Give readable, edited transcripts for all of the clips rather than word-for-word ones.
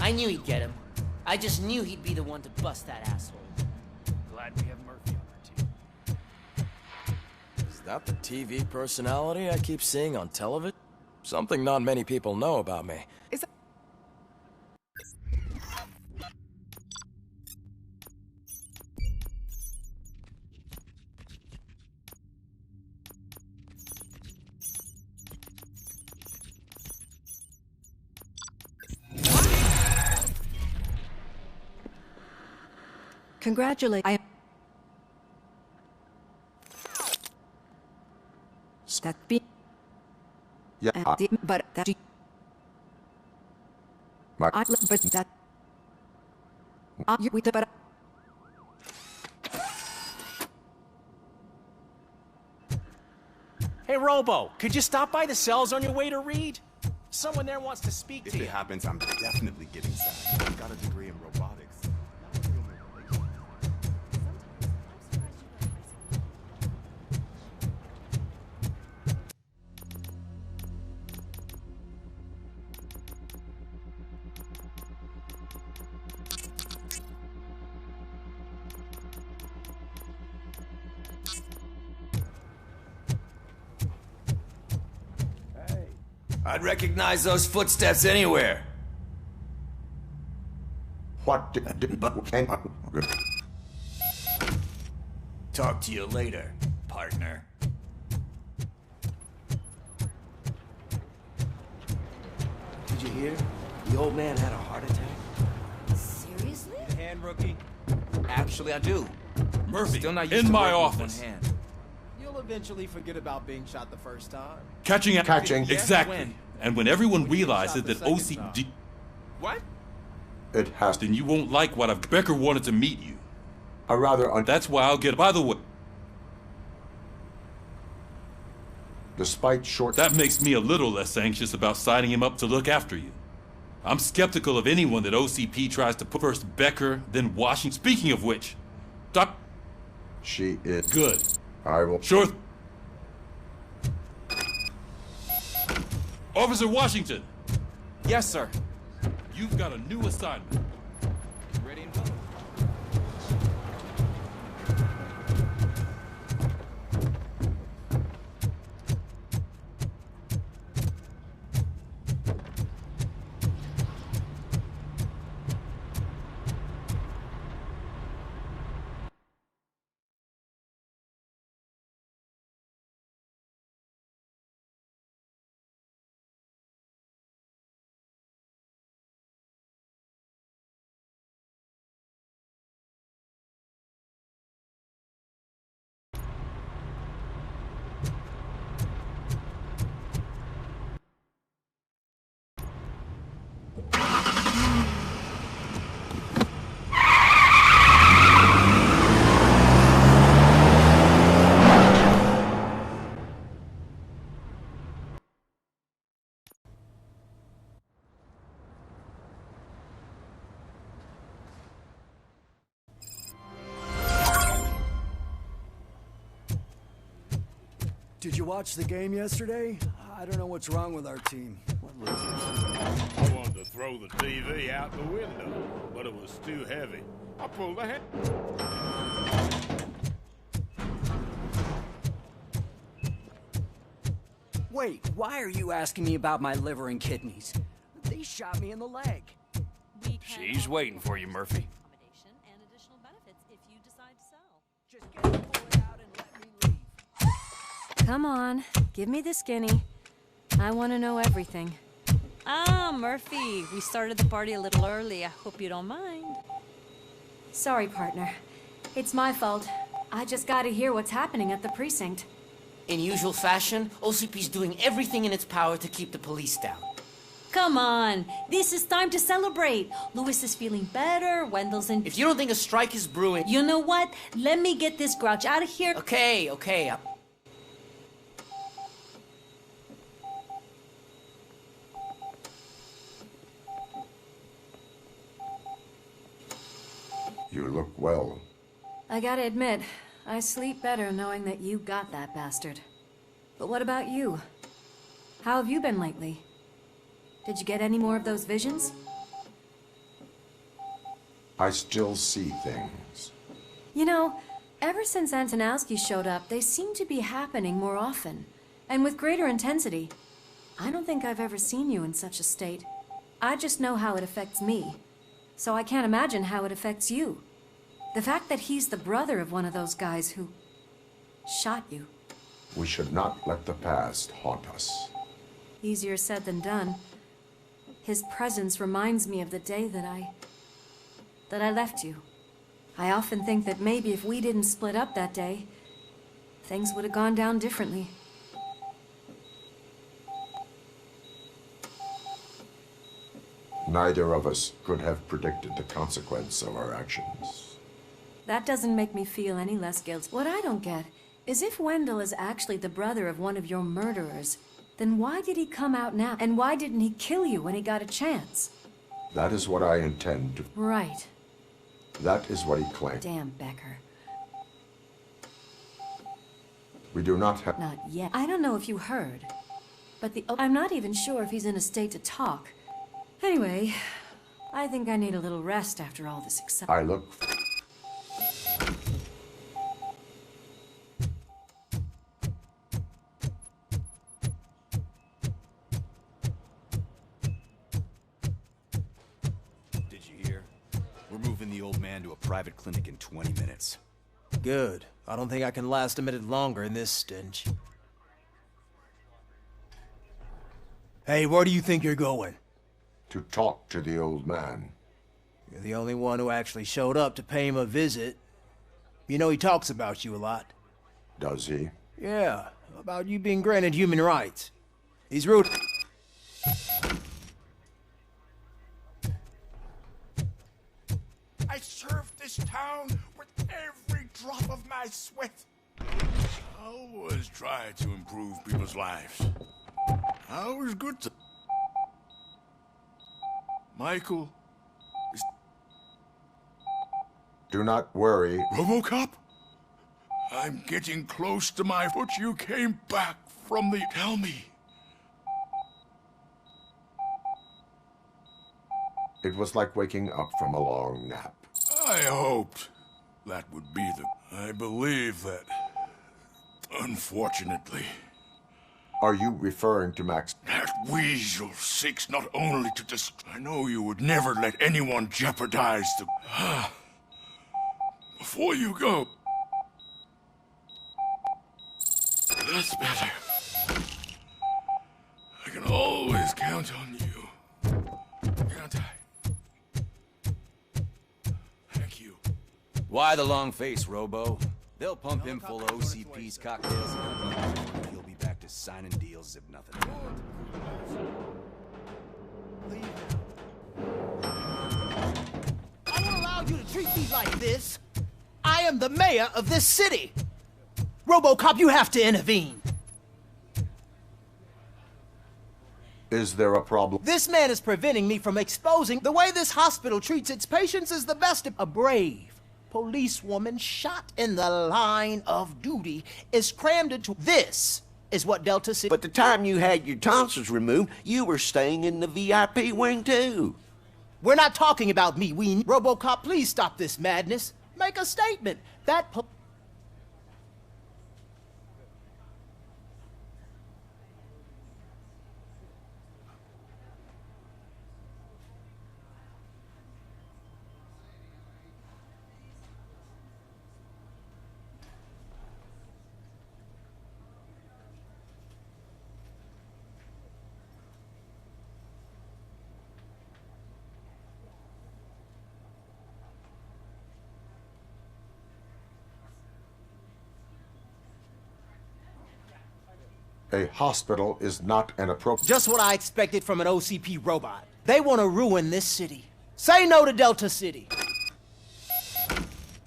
I knew he'd get him. I just knew he'd be the one to bust that asshole. Glad we have Murphy on our team. Is that the TV personality I keep seeing on television? Something not many people know about me. Is that... Congratulate. That be. Yeah. But that. But that. We but. Hey, Robo, could you stop by the cells on your way to Reed? Someone there wants to speak to you. If it happens, I'm definitely getting set. I've got a degree in robotics. I'd recognize those footsteps anywhere. what did Talk to you later, partner. Did you hear? The old man had a heart attack. Seriously? Hand, rookie. Actually, I do. Murphy, Still not used in to my working with office. one hand. You'll eventually forget about being shot the first time. Catching. Exactly. When? And when everyone realizes that OCD, What? it has then you won't like what I've. Becker wanted to meet you. a rather That's why I'll get. By the way, despite short that makes me a little less anxious about signing him up to look after you. I'm skeptical of anyone that OCP tries to put first Becker, then Washington. Speaking of which, Doc. she is Good. I will Sure. Officer Washington, Yes, sir. you've got a new assignment. Ready and go. Did you watch the game yesterday? I don't know what's wrong with our team. What losers? I wanted to throw the TV out the window, but it was too heavy. I pulled the Wait, why are you asking me about my liver and kidneys? They shot me in the leg. She's waiting for you, Murphy. Accommodation and additional benefits if you decide to sell. Just get the bullet out and let me leave. Come on, give me the skinny. I want to know everything. Ah, Murphy, we started the party a little early. I hope you don't mind. Sorry, partner. It's my fault. I just gotta hear what's happening at the precinct. In usual fashion, OCP's doing everything in its power to keep the police down. Come on, this is time to celebrate. Louis is feeling better, Wendell's in... If you don't think a strike is brewing... You know what? Let me get this grouch out of here. Okay. You look well. I gotta admit, I sleep better knowing that you got that bastard. But what about you? How have you been lately? Did you get any more of those visions? I still see things. You know, ever since Antonowski showed up, they seem to be happening more often, and with greater intensity. I don't think I've ever seen you in such a state. I just know how it affects me, so I can't imagine how it affects you. The fact that he's the brother of one of those guys who shot you. We should not let the past haunt us. Easier said than done. His presence reminds me of the day that I left you. I often think that maybe if we didn't split up that day, things would have gone down differently. Neither of us could have predicted the consequence of our actions. That doesn't make me feel any less guilty. What I don't get is if Wendell is actually the brother of one of your murderers, then why did he come out now? And why didn't he kill you when he got a chance? That is what I intend to... Right. That is what he claimed. Damn, Becker. We do not have... Not yet. I don't know if you heard, but I'm not even sure if he's in a state to talk. Anyway, I think I need a little rest after all this excitement. I look... Did you hear? We're moving the old man to a private clinic in 20 minutes. Good. I don't think I can last a minute longer in this stench. Hey, where do you think you're going? To talk to the old man. You're the only one who actually showed up to pay him a visit. You know he talks about you a lot. Does he? Yeah, about you being granted human rights. He's rude. I served this town with every drop of my sweat. I always try to improve people's lives. I always good to... Michael is... Do not worry. RoboCop? I'm getting close to my foot. You came back from the... Tell me. It was like waking up from a long nap. I hoped that would be the... I believe that... Unfortunately... Are you referring to Max? That weasel seeks not only to I know you would never let anyone jeopardize the... Before you go... That's better. I can always count on you. Can't I? Thank you. Why the long face, Robo? They'll pump him full of OCP's cocktails and he'll be back to signing deals if nothing happened. I won't allow you to treat me like this. I am the mayor of this city. RoboCop, you have to intervene. Is there a problem? This man is preventing me from exposing the way this hospital treats its patients is the best. A brave policewoman shot in the line of duty is crammed into... This is what Delta City... But the time you had your tonsils removed, you were staying in the VIP wing too. We're not talking about me. RoboCop, please stop this madness. Make a statement. That... A hospital is not an appropriate... Just what I expected from an OCP robot. They want to ruin this city. Say no to Delta City.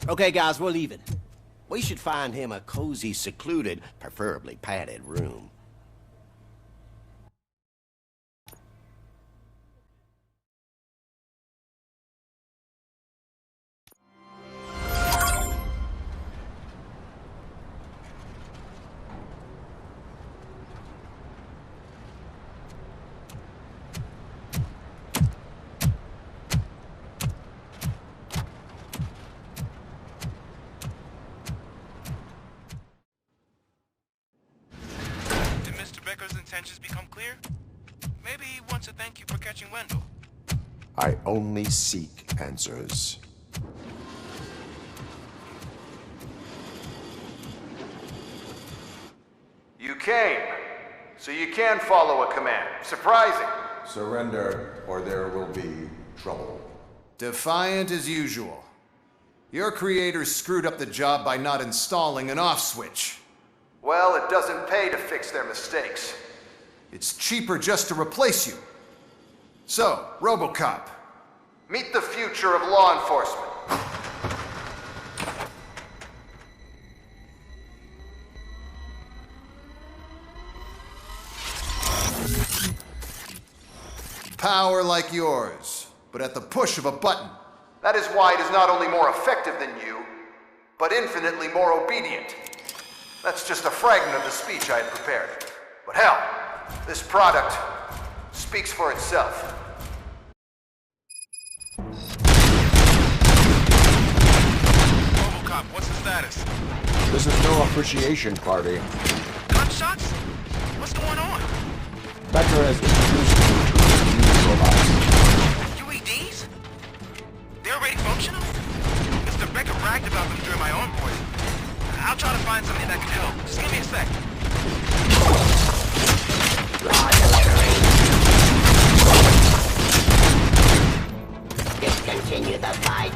Okay, guys, we're leaving. We should find him a cozy, secluded, preferably padded room. intentions become clear, maybe he wants to thank you for catching Wendell. I only seek answers. You came, so you can follow a command. Surprising. Surrender, or there will be trouble. Defiant as usual. Your creators screwed up the job by not installing an off switch. Well, it doesn't pay to fix their mistakes. It's cheaper just to replace you. So, RoboCop, meet the future of law enforcement. Power like yours, but at the push of a button. That is why it is not only more effective than you, but infinitely more obedient. That's just a fragment of the speech I had prepared. But hell, this product speaks for itself. RoboCop, what's the status? This is no appreciation party. Gunshots? What's going on? Becker has introduced me to new robots. UEDs? They're already functional? Mr. Becker bragged about them during my onboarding. I'll try to find something that can help. Just give me a sec. Discontinue the fight.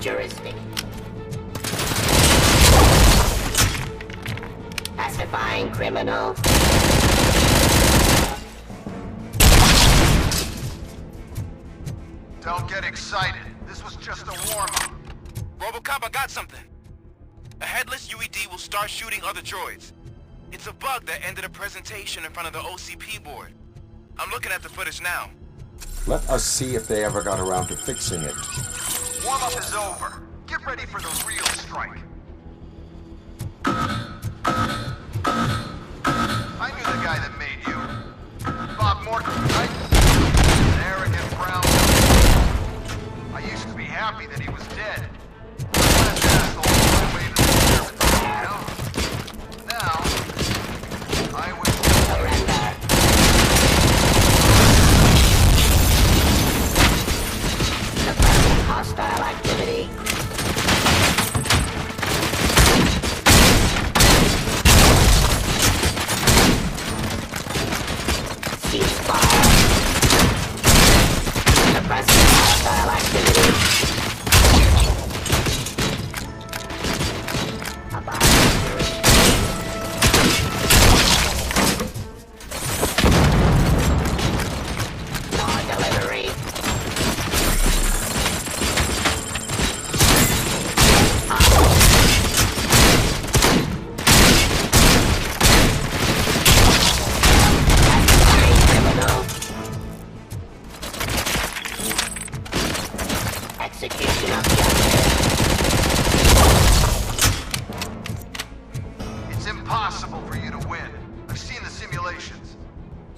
Futuristic. Pacifying criminal. Don't get excited. This was just a warm-up. RoboCop, I got something. A headless UED will start shooting other droids. It's a bug that ended a presentation in front of the OCP board. I'm looking at the footage now. Let us see if they ever got around to fixing it. Warm-up is over. Get ready for the real strike. I knew the guy that made you. Bob Morton, right? An arrogant brown. I used to be happy that he was dead. That asshole was way to the service, you know? Now, I would surrender. Suppressing hostile activity. Ceasefire. Suppressing hostile activity. Execution objective. It's impossible for you to win. I've seen the simulations.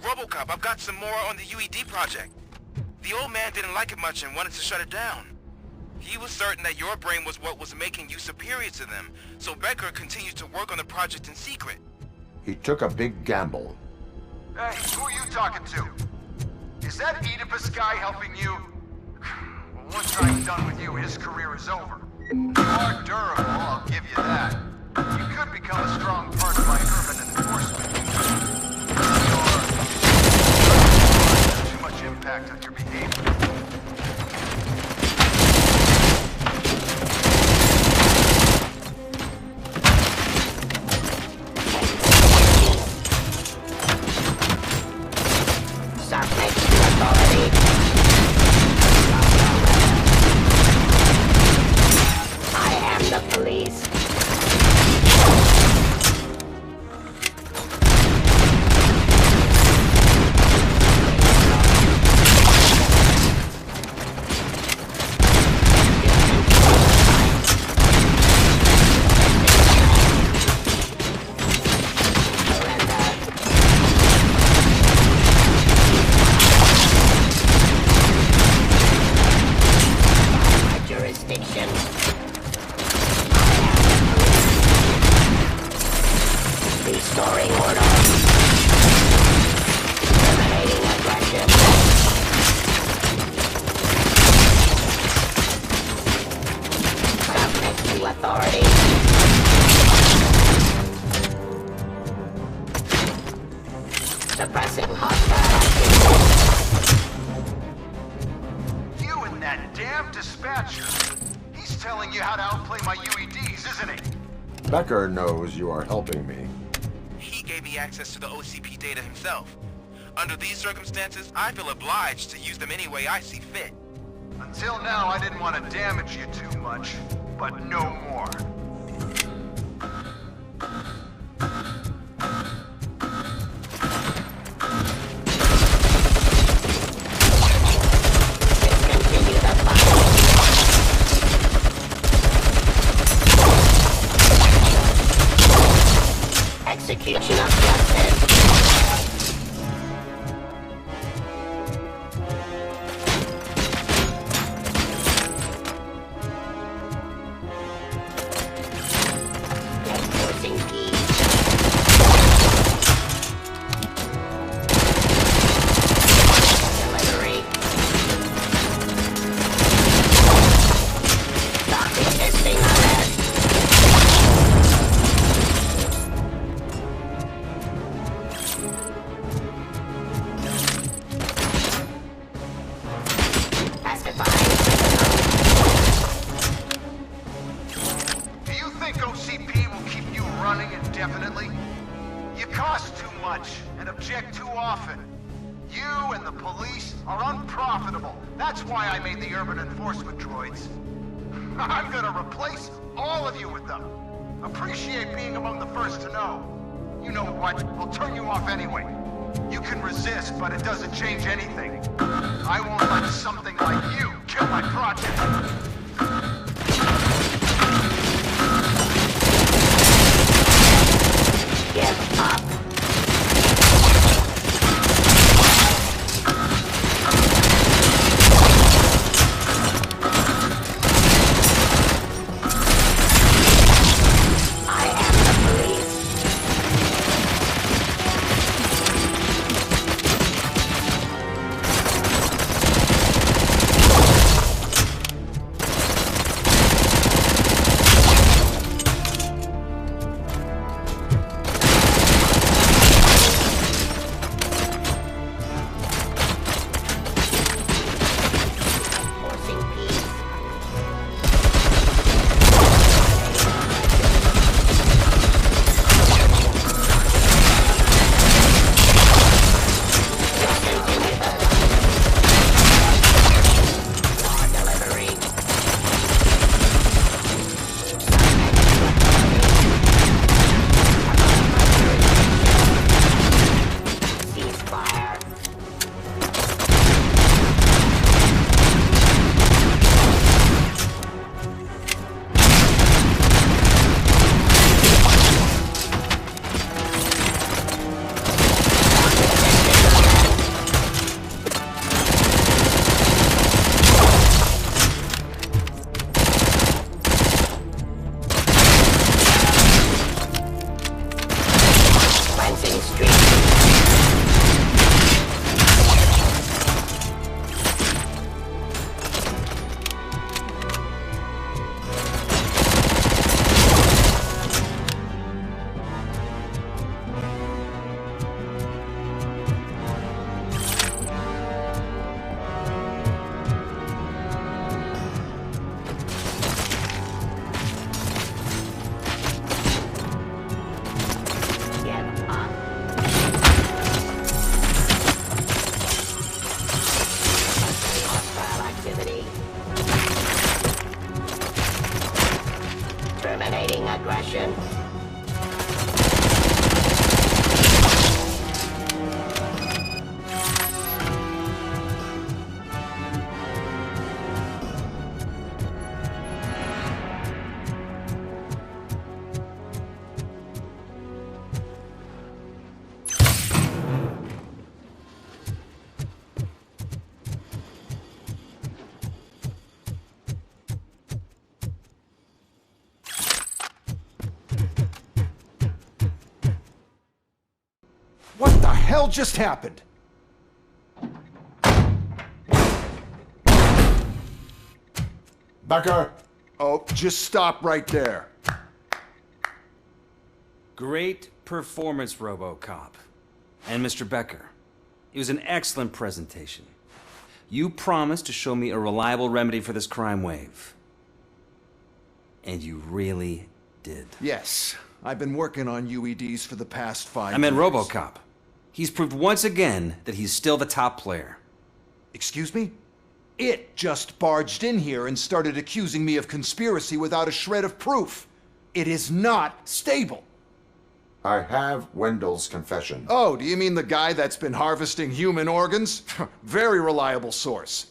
RoboCop, I've got some more on the UED project. The old man didn't like it much and wanted to shut it down. He was certain that your brain was what was making you superior to them, so Becker continued to work on the project in secret. He took a big gamble. Hey, who are you talking to? Is that Oedipus guy helping you? Well, once I'm done with you, his career is over. You are durable, I'll give you that. You could become a strong partner by urban enforcement. You're too much impact on your behavior. Subject to authority. I am the police. damn dispatcher. He's telling you how to outplay my UEDs, isn't he? Becker knows you are helping me. He gave me access to the OCP data himself. Under these circumstances, I feel obliged to use them any way I see fit. Until now, I didn't want to damage you too much, but no more. Execution of justice. I'm gonna replace all of you with them. Appreciate being among the first to know. You know what? I'll turn you off anyway. You can resist, but it doesn't change anything. I won't let something like you kill my project. Give up. Aggression. What the hell just happened? Becker! Oh, just stop right there. Great performance, RoboCop. And Mr. Becker. It was an excellent presentation. You promised to show me a reliable remedy for this crime wave. And you really did. Yes, I've been working on UEDs for the past 5 years. I meant RoboCop. He's proved once again that he's still the top player. Excuse me? It just barged in here and started accusing me of conspiracy without a shred of proof. It is not stable. I have Wendell's confession. Oh, do you mean the guy that's been harvesting human organs? Very reliable source.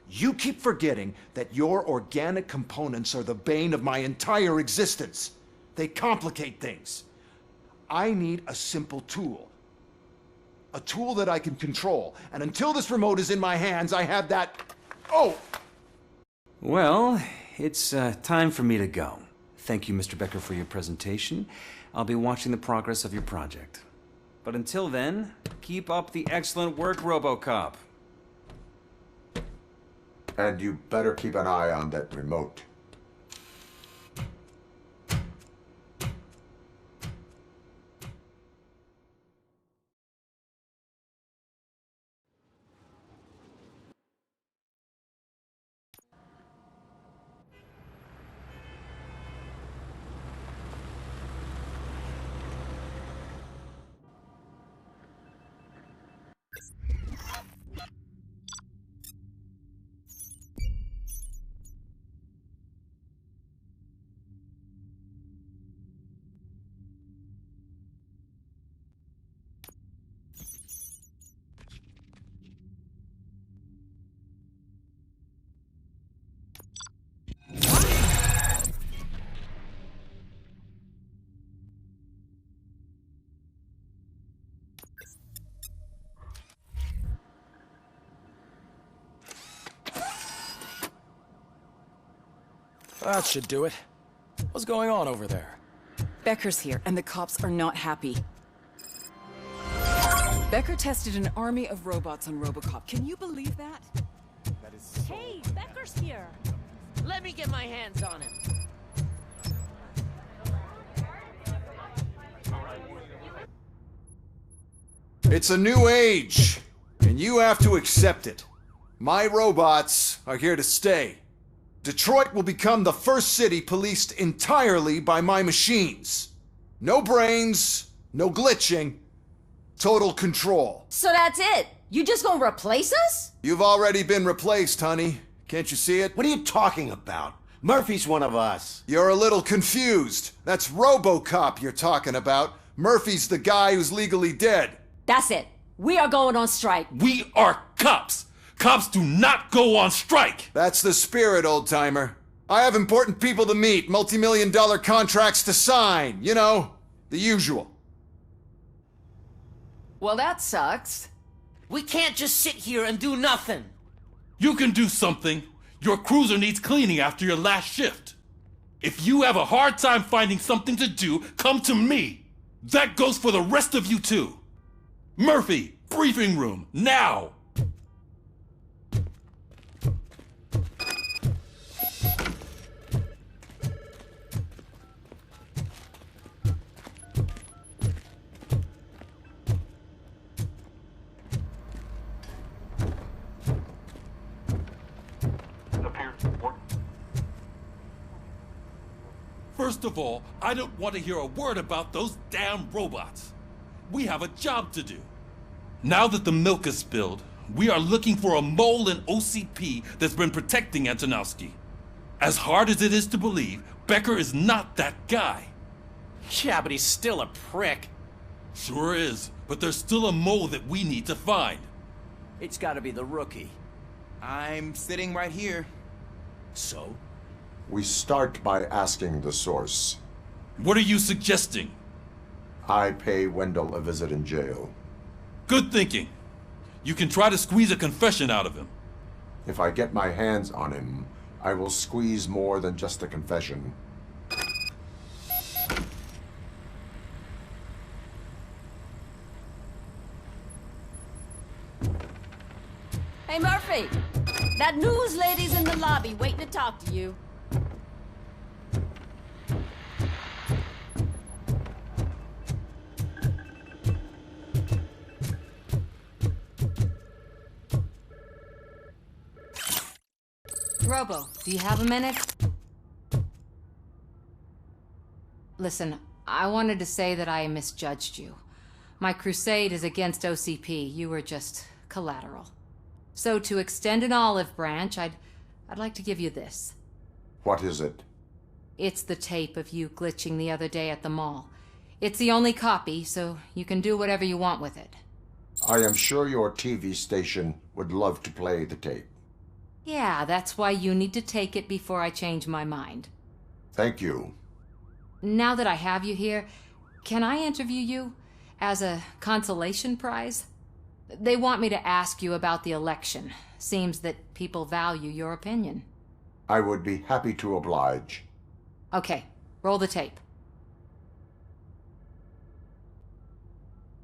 You keep forgetting that your organic components are the bane of my entire existence. They complicate things. I need a simple tool. A tool that I can control. And until this remote is in my hands, I have that... Oh! Well, it's time for me to go. Thank you, Mr. Becker, for your presentation. I'll be watching the progress of your project. But until then, keep up the excellent work, RoboCop. And you better keep an eye on that remote. That should do it. What's going on over there? Becker's here, and the cops are not happy. Becker tested an army of robots on RoboCop. Can you believe that? Hey, Becker's here. Let me get my hands on him. It's a new age, and you have to accept it. My robots are here to stay. Detroit will become the first city policed entirely by my machines. No brains, no glitching, total control. So that's it? You just gonna replace us? You've already been replaced, honey. Can't you see it? What are you talking about? Murphy's one of us. You're a little confused. That's RoboCop you're talking about. Murphy's the guy who's legally dead. That's it. We are going on strike. We are cops. Cops do not go on strike! That's the spirit, old-timer. I have important people to meet, multi-million-dollar contracts to sign. You know, the usual. Well, that sucks. We can't just sit here and do nothing. You can do something. Your cruiser needs cleaning after your last shift. If you have a hard time finding something to do, come to me. That goes for the rest of you too. Murphy, briefing room, now! First of all, I don't want to hear a word about those damn robots. We have a job to do. Now that the milk is spilled, we are looking for a mole in OCP that's been protecting Antonowski. As hard as it is to believe, Becker is not that guy. Yeah, but he's still a prick. Sure is, but there's still a mole that we need to find. It's gotta be the rookie. I'm sitting right here. So? We start by asking the source. What are you suggesting? I pay Wendell a visit in jail. Good thinking. You can try to squeeze a confession out of him. If I get my hands on him, I will squeeze more than just a confession. Hey, Murphy! That news lady's in the lobby waiting to talk to you. Robo, do you have a minute? Listen, I wanted to say that I misjudged you. My crusade is against OCP. You were just collateral. So to extend an olive branch, I'd like to give you this. What is it? It's the tape of you glitching the other day at the mall. It's the only copy, so you can do whatever you want with it. I am sure your TV station would love to play the tape. Yeah, that's why you need to take it before I change my mind. Thank you. Now that I have you here, can I interview you as a consolation prize? They want me to ask you about the election. Seems that people value your opinion. I would be happy to oblige. Okay, roll the tape.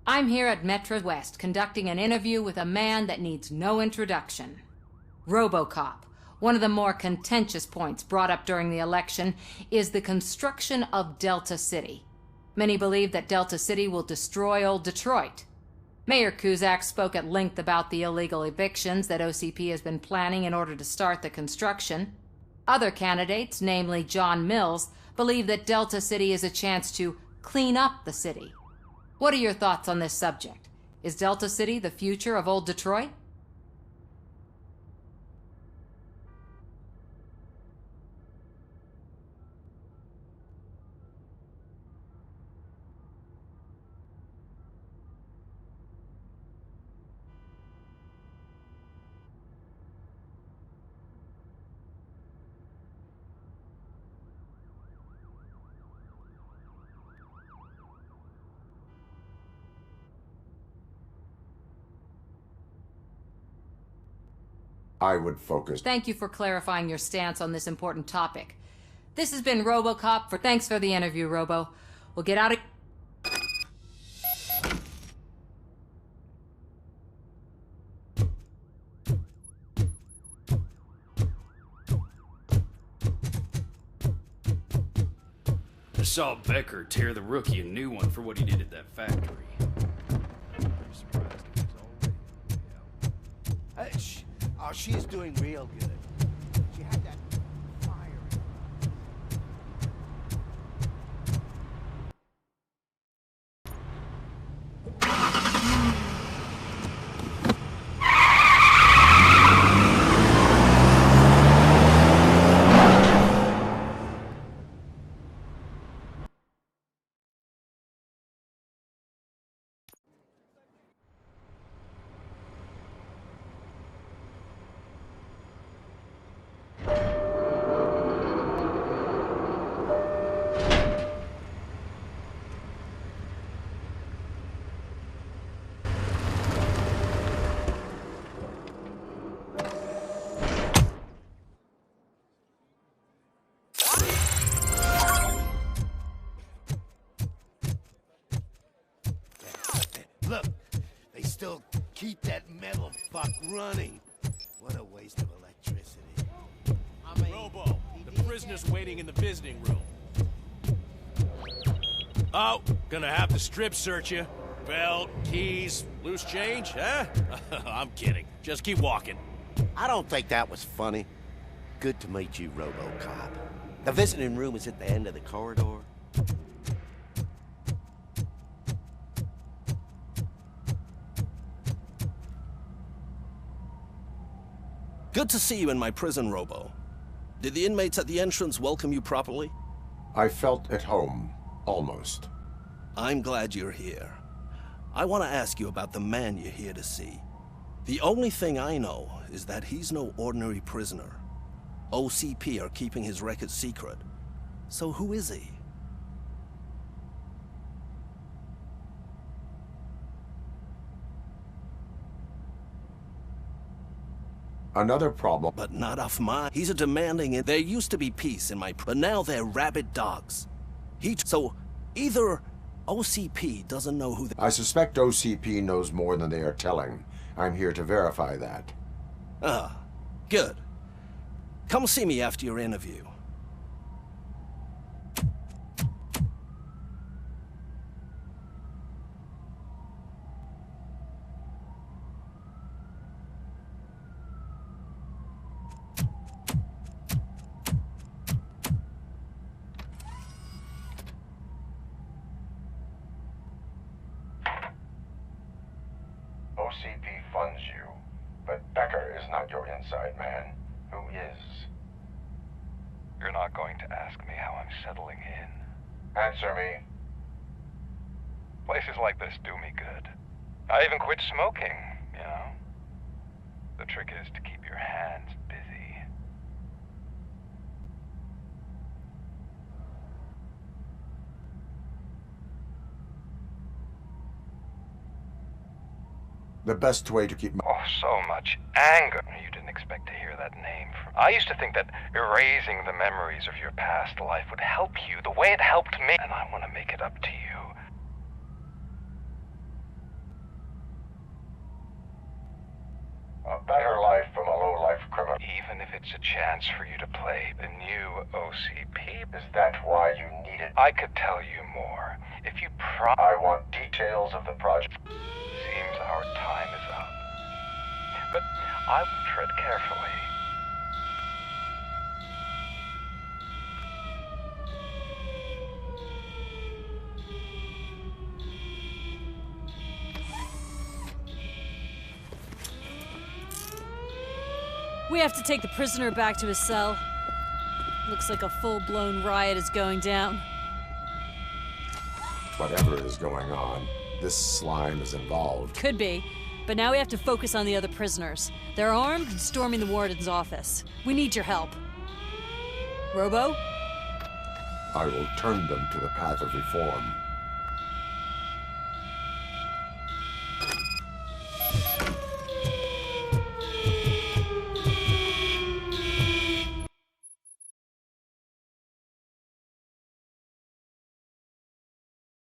I'm here at Metro West conducting an interview with a man that needs no introduction. RoboCop. One of the more contentious points brought up during the election is the construction of Delta City. Many believe that Delta City will destroy old Detroit. Mayor Cusack spoke at length about the illegal evictions that OCP has been planning in order to start the construction. Other candidates, namely John Mills, believe that Delta City is a chance to clean up the city. What are your thoughts on this subject? Is Delta City the future of old Detroit? I would focus. Thank you for clarifying your stance on this important topic. This has been RoboCop. Thanks for the interview, Robo. We'll get out of... I saw Becker tear the rookie a new one for what he did at that factory. Oh, she's doing real good. She had that fire. Look, they still keep that metal fuck running. What a waste of electricity. Robo, the prisoner's waiting in the visiting room. Oh, gonna have to strip search you. Belt, keys, loose change, huh? I'm kidding. Just keep walking. I don't think that was funny. Good to meet you, RoboCop. The visiting room is at the end of the corridor. Good to see you in my prison, Robo. Did the inmates at the entrance welcome you properly? I felt at home, almost. I'm glad you're here. I want to ask you about the man you're here to see. The only thing I know is that he's no ordinary prisoner. OCP are keeping his record secret. So who is he? Another problem. But not off mine. He's a demanding... There used to be peace in my... But now they're rabid dogs. So either OCP doesn't know who... I suspect OCP knows more than they are telling. I'm here to verify that. Ah, good. Come see me after your interview. funds you. But Becker is not your inside man. Who is? You're not going to ask me how I'm settling in. Answer me. Places like this do me good. I even quit smoking, you know? The trick is to keep your hands busy. The best way to keep my... Oh, so much anger. You didn't expect to hear that name from... I used to think that erasing the memories of your past life would help you the way it helped me. And I want to make it up to you. A better life from a low-life criminal. Even if it's a chance for you to play the new OCP. Is that why you need it? I could tell you more. If you I want details of the project. Seems our time is up. But I will tread carefully. We have to take the prisoner back to his cell. Looks like a full-blown riot is going down. Whatever is going on, this slime is involved. Could be, but now we have to focus on the other prisoners. They're armed and storming the warden's office. We need your help. Robo? I will turn them to the path of reform.